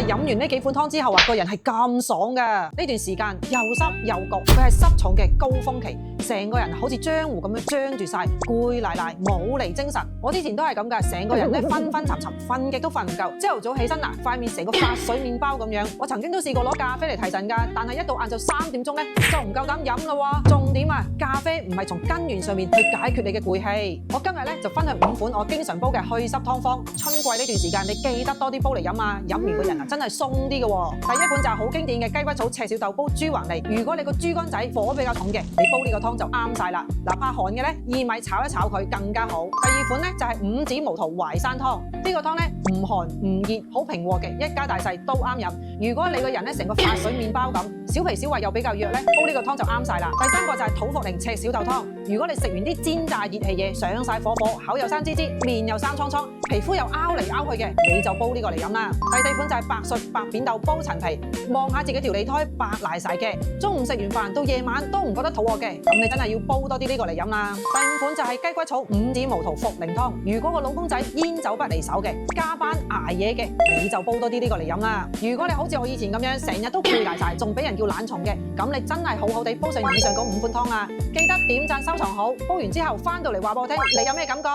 飲完呢幾款湯之後啊，個人係咁爽噶。呢段時間又濕又焗，佢係濕重嘅高峰期，成個人好似漿糊咁樣漿住晒，攰賴賴，冇嚟精神。我之前都係咁噶，成個人咧昏昏沉沉，瞓極都瞓唔夠。朝頭早起身嗱，塊面成個發水麵包咁樣。我曾經都試過攞咖啡嚟提神噶，但係一到晏晝3點鐘咧就唔夠膽飲啦喎。重點啊，咖啡唔係從根源上面去解決你嘅攰氣。我今日咧就分享5款我經常煲嘅祛濕湯方。春季呢段時間你記得多啲煲嚟飲啊，飲完個人啊真係鬆啲嘅喎。第一款就係好經典嘅雞骨草赤小豆煲豬橫脷。如果你個豬肝仔火比較重嘅，你煲呢個湯就啱晒啦。嗱，怕寒嘅咧，薏米炒一炒佢更加好。第二款咧就係五子毛肚淮山湯。呢個湯咧唔寒唔熱，好平和嘅，一家大細都啱飲。如果你個人咧成個發水麵包咁，小脾小胃又比較弱咧，煲呢個湯就啱晒啦。第三個就係土茯苓赤小豆湯。如果你食完啲煎炸熱氣嘢，上晒火，口又生滋滋，面又生瘡瘡，皮膚又拗嚟拗去嘅，你就煲呢個嚟飲啦。第四款就係白術白扁豆煲陳皮。望下自己條脷苔白賴晒嘅，中午食完飯到夜晚都唔覺得肚餓嘅，咁你真係要煲多啲呢個嚟飲啦。第五款就係雞骨草五子毛肚茯苓湯。如果個老公仔煙酒不離手嘅，加班捱夜嘅，你就煲多啲呢個嚟飲啦。如果你好似我以前咁樣，成日都攰賴晒，仲俾人叫懶蟲嘅，咁你真係好好地煲上以上嗰5款湯啊！記得點讚收藏好，煲完之後翻到嚟話俾我聽，你有咩感覺？